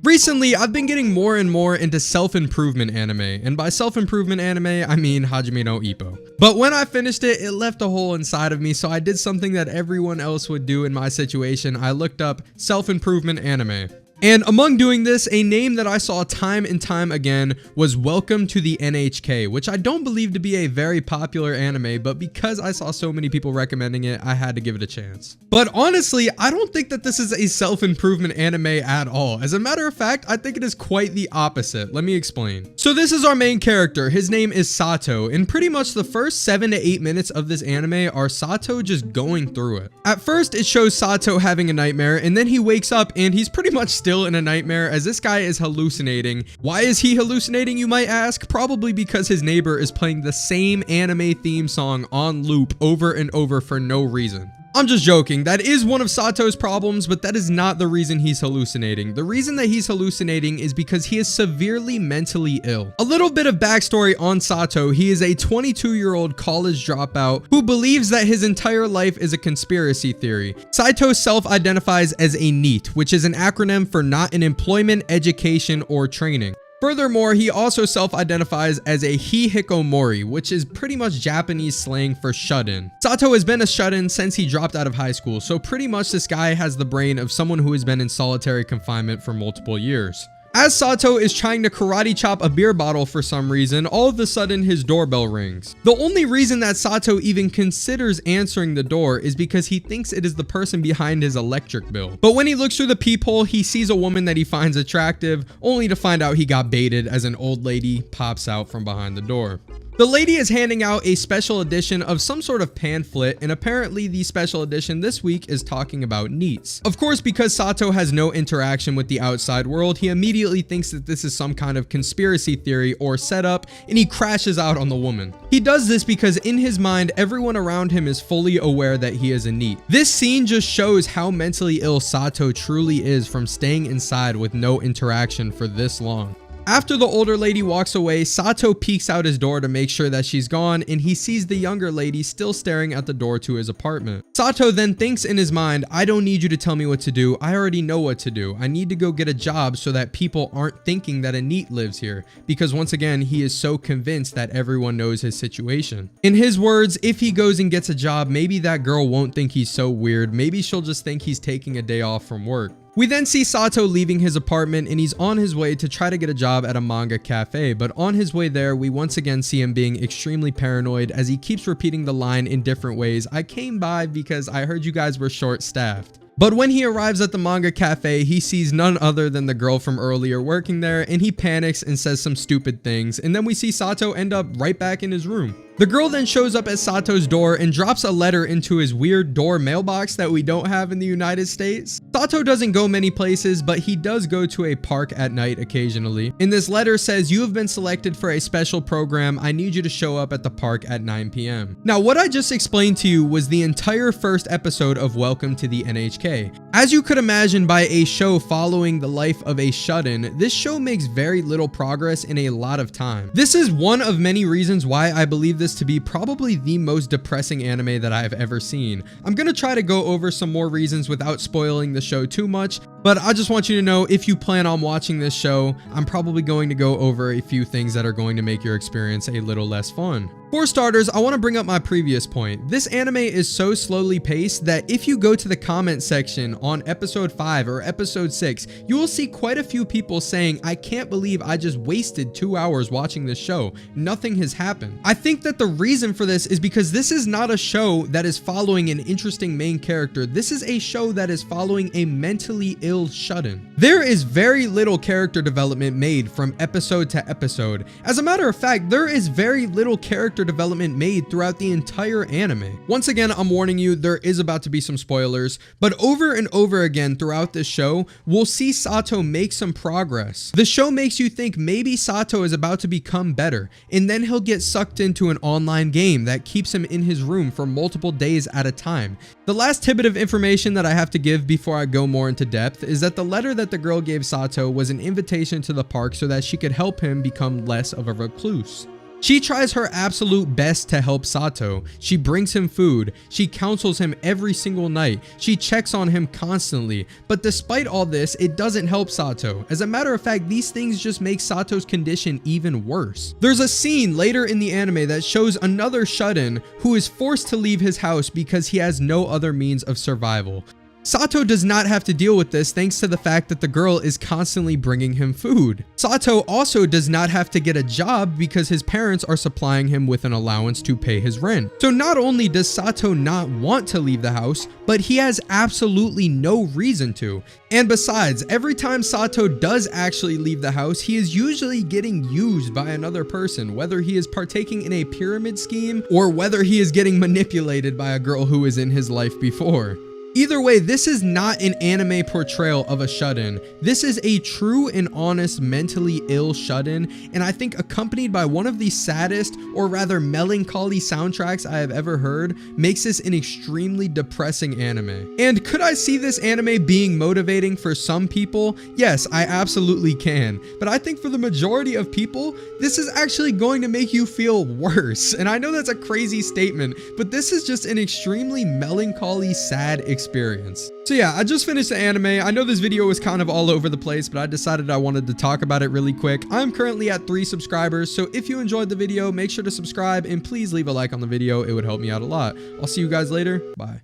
Recently, I've been getting more and more into self-improvement anime, and by self-improvement anime, I mean Hajime no Ippo. But when I finished it, it left a hole inside of me, so I did something that everyone else would do in my situation. I looked up self-improvement anime. And among doing this, a name that I saw time and time again was Welcome to the NHK, which I don't believe to be a very popular anime, but because I saw so many people recommending it, I had to give it a chance. But honestly, I don't think that this is a self-improvement anime at all. As a matter of fact, I think it is quite the opposite. Let me explain. So this is our main character. His name is Sato, and pretty much the first 7 to 8 minutes of this anime are Sato just going through it. At first, it shows Sato having a nightmare, and then he wakes up and he's pretty much still in a nightmare as this guy is hallucinating. Why is he hallucinating, you might ask? Probably because his neighbor is playing the same anime theme song on loop over and over for no reason. I'm just joking. That is one of Sato's problems, but that is not the reason he's hallucinating. The reason that he's hallucinating is because he is severely mentally ill. A little bit of backstory on Sato. He is a 22-year-old college dropout who believes that his entire life is a conspiracy theory. Sato self-identifies as a NEET, which is an acronym for not in employment, education, or training. Furthermore, he also self-identifies as a hikikomori, which is pretty much Japanese slang for shut-in. Sato has been a shut-in since he dropped out of high school, so pretty much this guy has the brain of someone who has been in solitary confinement for multiple years. As Sato is trying to karate chop a beer bottle for some reason, all of a sudden his doorbell rings. The only reason that Sato even considers answering the door is because he thinks it is the person behind his electric bill. But when he looks through the peephole, he sees a woman that he finds attractive, only to find out he got baited as an old lady pops out from behind the door. The lady is handing out a special edition of some sort of pamphlet, and apparently the special edition this week is talking about NEETs. Of course, because Sato has no interaction with the outside world, he immediately thinks that this is some kind of conspiracy theory or setup, and he crashes out on the woman. He does this because in his mind, everyone around him is fully aware that he is a NEET. This scene just shows how mentally ill Sato truly is from staying inside with no interaction for this long. After the older lady walks away, Sato peeks out his door to make sure that she's gone, and he sees the younger lady still staring at the door to his apartment. Sato then thinks in his mind, I don't need you to tell me what to do. I already know what to do. I need to go get a job so that people aren't thinking that a NEET lives here, because once again, he is so convinced that everyone knows his situation. In his words, if he goes and gets a job, maybe that girl won't think he's so weird. Maybe she'll just think he's taking a day off from work. We then see Sato leaving his apartment, and he's on his way to try to get a job at a manga cafe, but on his way there, we once again see him being extremely paranoid as he keeps repeating the line in different ways. I came by because I heard you guys were short-staffed. But when he arrives at the manga cafe, he sees none other than the girl from earlier working there, and he panics and says some stupid things, and then we see Sato end up right back in his room. The girl then shows up at Sato's door and drops a letter into his weird door mailbox that we don't have in the United States. Sato doesn't go many places, but he does go to a park at night occasionally. And this letter says, you have been selected for a special program. I need you to show up at the park at 9 p.m. Now, what I just explained to you was the entire first episode of Welcome to the NHK. As you could imagine, by a show following the life of a shut-in, this show makes very little progress in a lot of time. This is one of many reasons why I believe this to be probably the most depressing anime that I have ever seen. I'm gonna try to go over some more reasons without spoiling the show too much, but I just want you to know, if you plan on watching this show, I'm probably going to go over a few things that are going to make your experience a little less fun. For starters, I want to bring up my previous point. This anime is so slowly paced that if you go to the comment section on episode 5 or episode 6, you will see quite a few people saying, I can't believe I just wasted 2 hours watching this show. Nothing has happened. I think that the reason for this is because this is not a show that is following an interesting main character. This is a show that is following a mentally ill shut-in. There is very little character development made from episode to episode. As a matter of fact, there is very little character development made throughout the entire anime. Once again, I'm warning you, there is about to be some spoilers, but over and over again throughout this show, we'll see Sato make some progress. The show makes you think maybe Sato is about to become better, and then he'll get sucked into an online game that keeps him in his room for multiple days at a time. The last tidbit of information that I have to give before I go more into depth is that the letter that the girl gave Sato was an invitation to the park so that she could help him become less of a recluse. She tries her absolute best to help Sato. She brings him food. She counsels him every single night. She checks on him constantly. But despite all this, it doesn't help Sato. As a matter of fact, these things just make Sato's condition even worse. There's a scene later in the anime that shows another shut-in who is forced to leave his house because he has no other means of survival. Sato does not have to deal with this thanks to the fact that the girl is constantly bringing him food. Sato also does not have to get a job because his parents are supplying him with an allowance to pay his rent. So not only does Sato not want to leave the house, but he has absolutely no reason to. And besides, every time Sato does actually leave the house, he is usually getting used by another person, whether he is partaking in a pyramid scheme or whether he is getting manipulated by a girl who was in his life before. Either way, this is not an anime portrayal of a shut-in. This is a true and honest mentally ill shut-in, and I think accompanied by one of the saddest, or rather melancholy soundtracks I have ever heard, makes this an extremely depressing anime. And could I see this anime being motivating for some people? Yes, I absolutely can. But I think for the majority of people, this is actually going to make you feel worse. And I know that's a crazy statement, but this is just an extremely melancholy, sad experience. So yeah, I just finished the anime. I know this video was kind of all over the place, but I decided I wanted to talk about it really quick. I'm currently at 3 subscribers, so if you enjoyed the video, make sure to subscribe and please leave a like on the video. It would help me out a lot. I'll see you guys later. Bye.